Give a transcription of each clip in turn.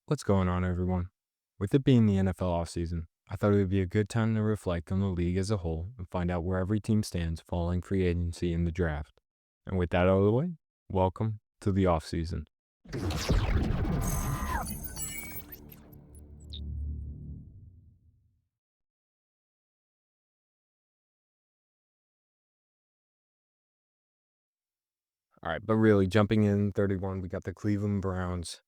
What's going on, everyone? With it being the NFL offseason, I thought it would be a good time to reflect on the league as a whole and find out where every team stands following free agency in the draft. And with that out of the way, welcome to the offseason. All right, but really, jumping in 31, we got the Cleveland Browns.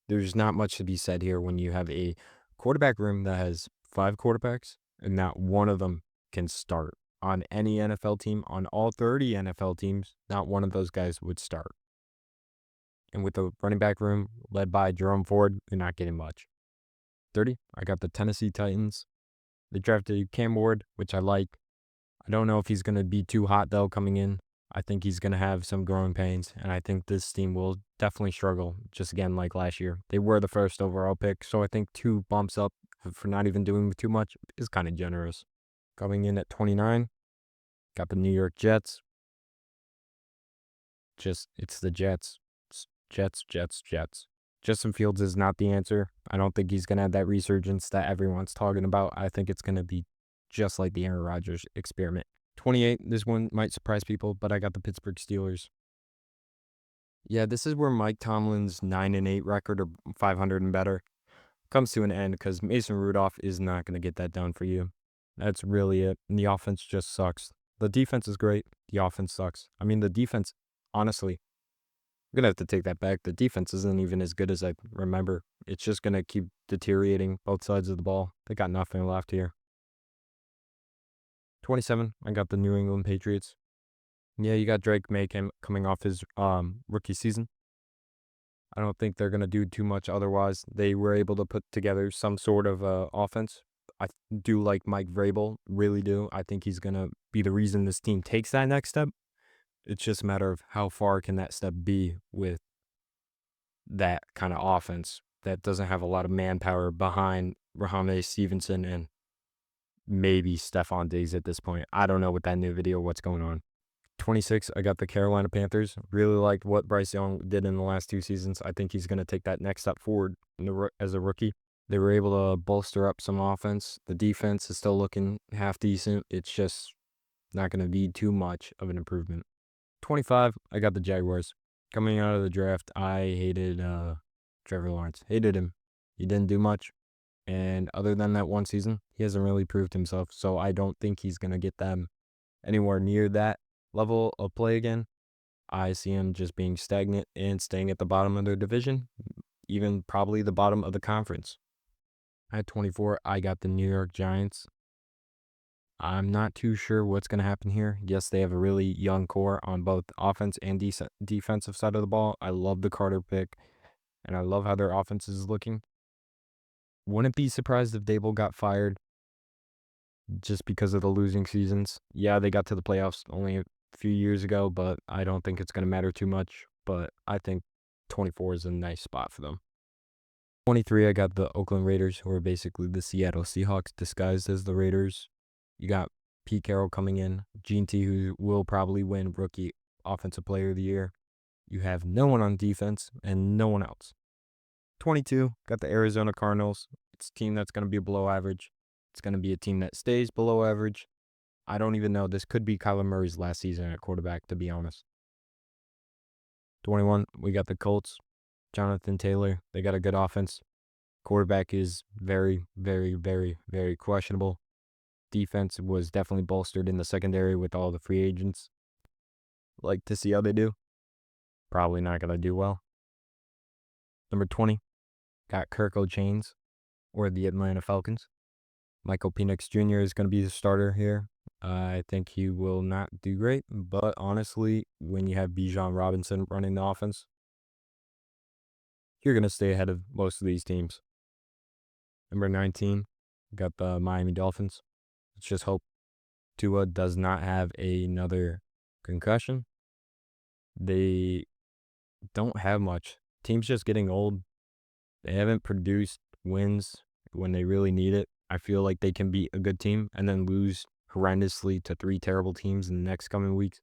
There's not much to be said here when you have a quarterback room that has five quarterbacks and not one of them can start on any NFL team. On all 30 NFL teams, not one of those guys would start. And with the running back room led by Jerome Ford, you're not getting much. 30, I got the Tennessee Titans. They drafted Cam Ward, which I like. I don't know if he's going to be too hot, though, coming in. I think he's going to have some growing pains, and I think this team will definitely struggle, just again like last year. They were the first overall pick, so I think 2 bumps up for not even doing too much is kind of generous. Coming in at 29, got the New York Jets. It's the Jets. It's Jets, Jets, Jets. Justin Fields is not the answer. I don't think he's going to have that resurgence that everyone's talking about. I think it's going to be just like the Aaron Rodgers experiment. 28, this one might surprise people, but I got the Pittsburgh Steelers. Yeah, this is where Mike Tomlin's 9-8 record or 500 and better comes to an end because Mason Rudolph is not going to get that done for you. That's really it. And the offense just sucks. The defense is great. The offense sucks. I mean, the defense, honestly, I'm going to have to take that back. The defense isn't even as good as I remember. It's just going to keep deteriorating both sides of the ball. They got nothing left here. 27, I got the New England Patriots. Yeah, you got Drake May coming off his rookie season. I don't think they're going to do too much otherwise. They were able to put together some sort of offense. I do like Mike Vrabel, really do. I think he's going to be the reason this team takes that next step. It's just a matter of how far can that step be with that kind of offense that doesn't have a lot of manpower behind Rahameh Stevenson and maybe Stephon Diggs at this point. I don't know with that new video what's going on. 26, I got the Carolina Panthers. Really liked what Bryce Young did in the last 2 seasons. I think he's going to take that next step forward as a rookie. They were able to bolster up some offense. The defense is still looking half decent. It's just not going to be too much of an improvement. 25, I got the Jaguars. Coming out of the draft, I hated Trevor Lawrence. Hated him. He didn't do much. And other than that one season, he hasn't really proved himself. So I don't think he's going to get them anywhere near that level of play again. I see him just being stagnant and staying at the bottom of their division, even probably the bottom of the conference. At 24, I got the New York Giants. I'm not too sure what's going to happen here. Yes, they have a really young core on both offense and defensive side of the ball. I love the Carter pick, and I love how their offense is looking. Wouldn't be surprised if Dable got fired just because of the losing seasons. Yeah, they got to the playoffs only a few years ago, but I don't think it's going to matter too much. But I think 24 is a nice spot for them. 23, I got the Oakland Raiders, who are basically the Seattle Seahawks disguised as the Raiders. You got Pete Carroll coming in, Gene T, who will probably win Rookie Offensive Player of the Year. You have no one on defense and no one else. 22, got the Arizona Cardinals. It's a team that's going to be below average. It's going to be a team that stays below average. I don't even know. This could be Kyler Murray's last season at quarterback, to be honest. 21, we got the Colts. Jonathan Taylor. They got a good offense. Quarterback is very, very, very, very questionable. Defense was definitely bolstered in the secondary with all the free agents. Like to see how they do. Probably not going to do well. Number 20, got Kirk O'Chains, or the Atlanta Falcons. Michael Penix Jr. is going to be the starter here. I think he will not do great, but honestly, when you have Bijan Robinson running the offense, you're going to stay ahead of most of these teams. Number 19, got the Miami Dolphins. Let's just hope Tua does not have another concussion. They don't have much. Team's just getting old. They haven't produced wins when they really need it. I feel like they can beat a good team and then lose horrendously to 3 terrible teams in the next coming weeks.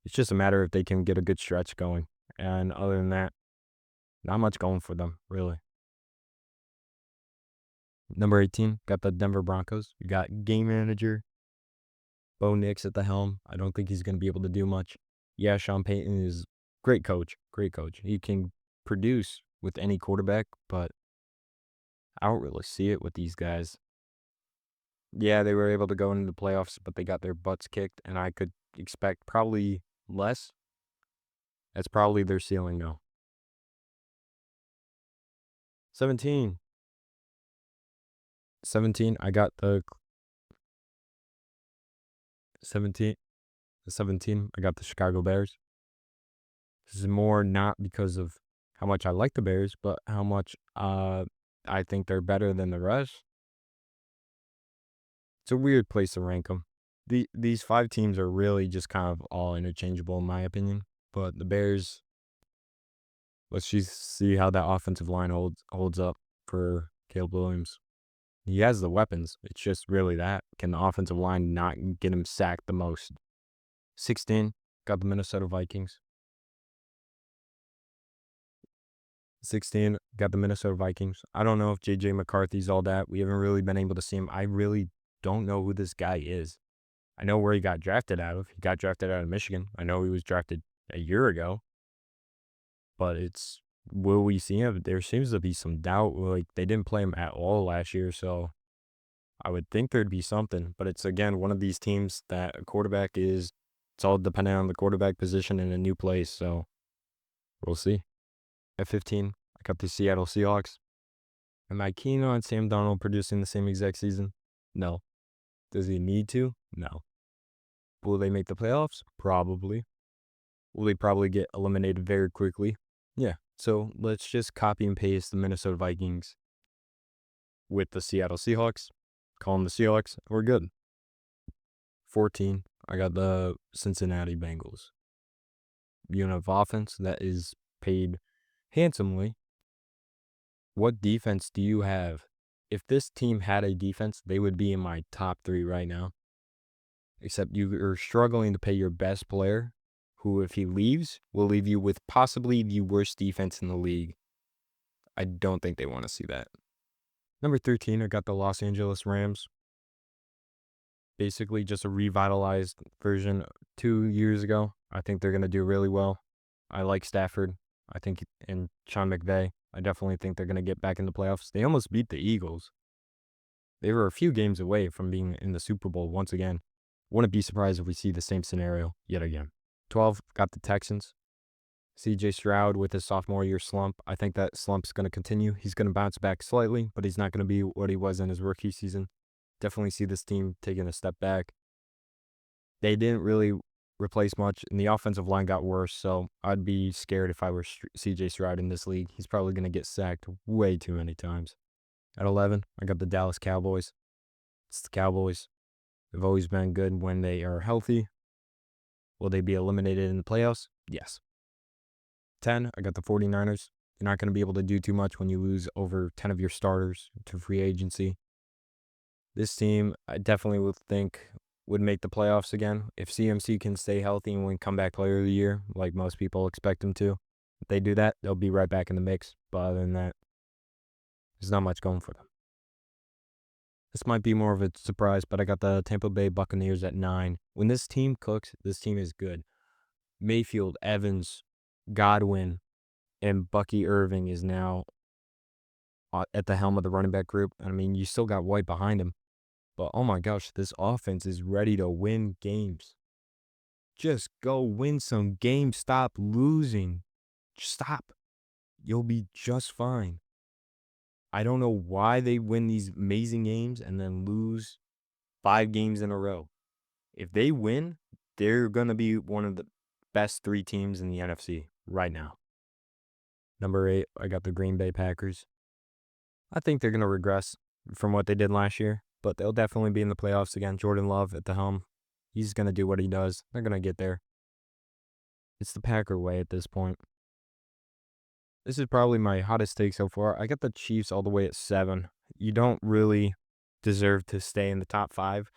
It's just a matter if they can get a good stretch going. And other than that, not much going for them, really. Number 18, got the Denver Broncos. You got game manager Bo Nix at the helm. I don't think he's going to be able to do much. Yeah, Sean Payton is great coach. Great coach. He can produce with any quarterback, but I don't really see it with these guys. Yeah, they were able to go into the playoffs, but they got their butts kicked, and I could expect probably less. That's probably their ceiling now. 17. 17, I got the 17. The 17, I got the Chicago Bears. This is more not because of how much I like the Bears, but how much I think they're better than the rest. It's a weird place to rank them. These 5 teams are really just kind of all interchangeable in my opinion. But the Bears, let's just see how that offensive line holds up for Caleb Williams. He has the weapons. It's just really that. Can the offensive line not get him sacked the most? 16, got the Minnesota Vikings. 16, got the Minnesota Vikings. I don't know if J.J. McCarthy's all that. We haven't really been able to see him. I really don't know who this guy is. I know where he got drafted out of. He got drafted out of Michigan. I know he was drafted a year ago. But will we see him? There seems to be some doubt. Like, they didn't play him at all last year, so I would think there'd be something. But it's, again, one of these teams that a quarterback is, it's all dependent on the quarterback position in a new place, so we'll see. At 15, I got the Seattle Seahawks. Am I keen on Sam Darnold producing the same exact season? No. Does he need to? No. Will they make the playoffs? Probably. Will they probably get eliminated very quickly? Yeah. So let's just copy and paste the Minnesota Vikings with the Seattle Seahawks. Call them the Seahawks. We're good. 14, I got the Cincinnati Bengals. Unit of offense that is paid handsomely. What defense do you have? If this team had a defense, they would be in my top 3 right now. Except you are struggling to pay your best player, who, if he leaves, will leave you with possibly the worst defense in the league. I don't think they want to see that. Number 13, I got the Los Angeles Rams. Basically just a revitalized version 2 years ago. I think they're going to do really well. I like Stafford. I think, and Sean McVay. I definitely think they're going to get back in the playoffs. They almost beat the Eagles. They were a few games away from being in the Super Bowl once again. Wouldn't be surprised if we see the same scenario yet again. 12, got the Texans. C.J. Stroud with his sophomore year slump. I think that slump's going to continue. He's going to bounce back slightly, but he's not going to be what he was in his rookie season. Definitely see this team taking a step back. They didn't really replace much, and the offensive line got worse, so I'd be scared if I were C.J. Stroud in this league. He's probably going to get sacked way too many times. At 11, I got the Dallas Cowboys. It's the Cowboys. They've always been good when they are healthy. Will they be eliminated in the playoffs? Yes. 10, I got the 49ers. You're not going to be able to do too much when you lose over 10 of your starters to free agency. This team, I definitely would think, would make the playoffs again. If CMC can stay healthy and win comeback player of the year, like most people expect him to, if they do that, they'll be right back in the mix. But other than that, there's not much going for them. This might be more of a surprise, but I got the Tampa Bay Buccaneers at 9. When this team cooks, this team is good. Mayfield, Evans, Godwin, and Bucky Irving is now at the helm of the running back group. I mean, you still got White behind him. But, oh my gosh, this offense is ready to win games. Just go win some games. Stop losing. Stop. You'll be just fine. I don't know why they win these amazing games and then lose 5 games in a row. If they win, they're going to be one of the best 3 teams in the NFC right now. Number 8, I got the Green Bay Packers. I think they're going to regress from what they did last year, but they'll definitely be in the playoffs again. Jordan Love at the helm. He's going to do what he does. They're going to get there. It's the Packer way at this point. This is probably my hottest take so far. I got the Chiefs all the way at 7. You don't really deserve to stay in the top 5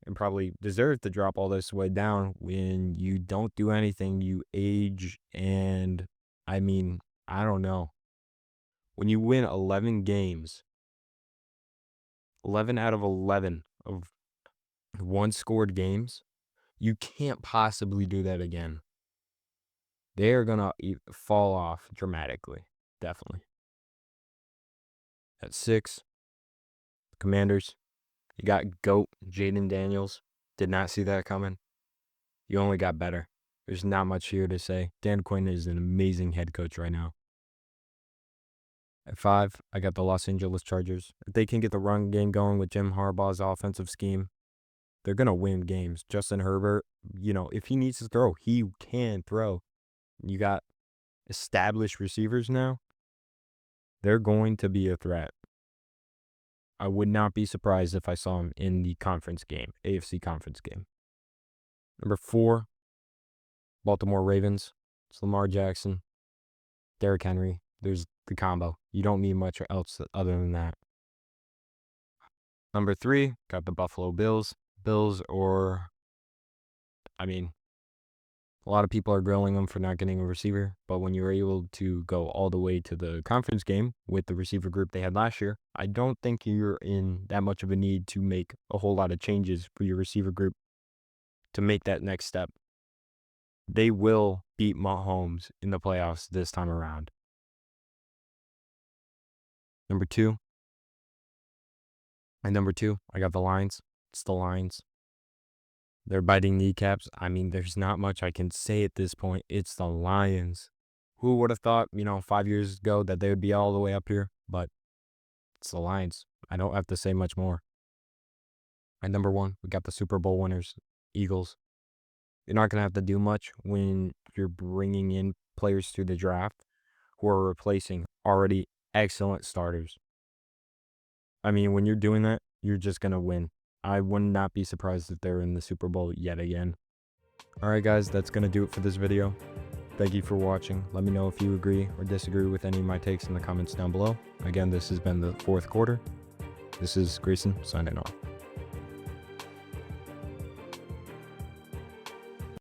and probably deserve to drop all this way down when you don't do anything. You age, and I mean, I don't know. When you win 11 games 11 out of 11 of one-scored games. You can't possibly do that again. They are going to fall off dramatically, definitely. At 6, Commanders. You got GOAT, Jaden Daniels. Did not see that coming. You only got better. There's not much here to say. Dan Quinn is an amazing head coach right now. At 5, I got the Los Angeles Chargers. If they can get the run game going with Jim Harbaugh's offensive scheme, they're going to win games. Justin Herbert, if he needs to throw, he can throw. You got established receivers now. They're going to be a threat. I would not be surprised if I saw him in the conference game, AFC conference game. Number 4, Baltimore Ravens. It's Lamar Jackson, Derrick Henry. There's the combo. You don't need much else other than that. Number 3, got the Buffalo Bills. A lot of people are grilling them for not getting a receiver, but when you were able to go all the way to the conference game with the receiver group they had last year, I don't think you're in that much of a need to make a whole lot of changes for your receiver group to make that next step. They will beat Mahomes in the playoffs this time around. Number 2, I got the Lions. It's the Lions. They're biting kneecaps. There's not much I can say at this point. It's the Lions. Who would have thought, 5 years ago that they would be all the way up here? But it's the Lions. I don't have to say much more. And number 1, we got the Super Bowl winners, Eagles. You're not going to have to do much when you're bringing in players through the draft who are replacing already excellent starters. When you're doing that, you're just going to win. I would not be surprised if they're in the Super Bowl yet again. Alright guys, that's going to do it for this video. Thank you for watching. Let me know if you agree or disagree with any of my takes in the comments down below. Again, this has been the 4th quarter. This is Grayson signing off.